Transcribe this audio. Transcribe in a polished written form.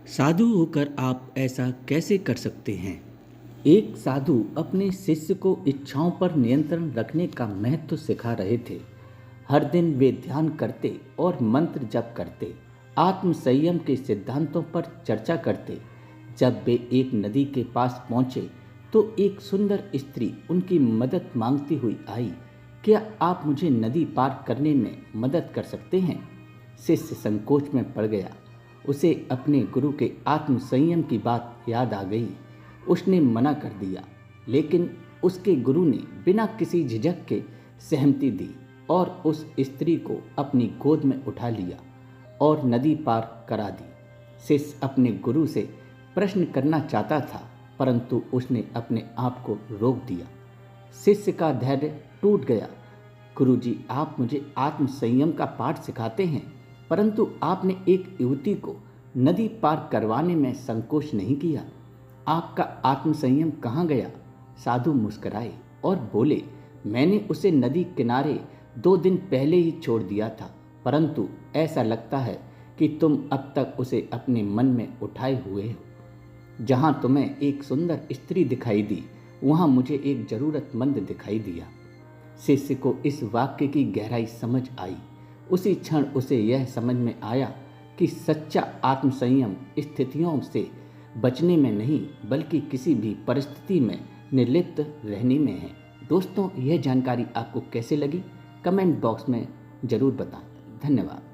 साधु होकर आप ऐसा कैसे कर सकते हैं? एक साधु अपने शिष्य को इच्छाओं पर नियंत्रण रखने का महत्व सिखा रहे थे। हर दिन वे ध्यान करते और मंत्र जप करते, आत्म संयम के सिद्धांतों पर चर्चा करते। जब वे एक नदी के पास पहुंचे तो एक सुंदर स्त्री उनकी मदद मांगती हुई आई। क्या आप मुझे नदी पार करने में मदद कर सकते हैं? शिष्य संकोच में पड़ गया। उसे अपने गुरु के आत्म संयम की बात याद आ गई। उसने मना कर दिया, लेकिन उसके गुरु ने बिना किसी झिझक के सहमति दी और उस स्त्री को अपनी गोद में उठा लिया और नदी पार करा दी। शिष्य अपने गुरु से प्रश्न करना चाहता था, परंतु उसने अपने आप को रोक दिया। शिष्य का धैर्य टूट गया। गुरुजी, आप मुझे आत्म संयम का पाठ सिखाते हैं, परंतु आपने एक युवती को नदी पार करवाने में संकोच नहीं किया। आपका आत्म संयम कहाँ गया? साधु मुस्कुराए और बोले, मैंने उसे नदी किनारे 2 दिन पहले ही छोड़ दिया था, परंतु ऐसा लगता है कि तुम अब तक उसे अपने मन में उठाए हुए हो। जहाँ तुम्हें एक सुंदर स्त्री दिखाई दी, वहाँ मुझे एक जरूरतमंद दिखाई दिया। शिष्य को इस वाक्य की गहराई समझ आई। उसी क्षण उसे यह समझ में आया कि सच्चा आत्मसंयम स्थितियों से बचने में नहीं, बल्कि किसी भी परिस्थिति में निर्लिप्त रहने में है। दोस्तों, यह जानकारी आपको कैसे लगी? कमेंट बॉक्स में ज़रूर बताएं। धन्यवाद।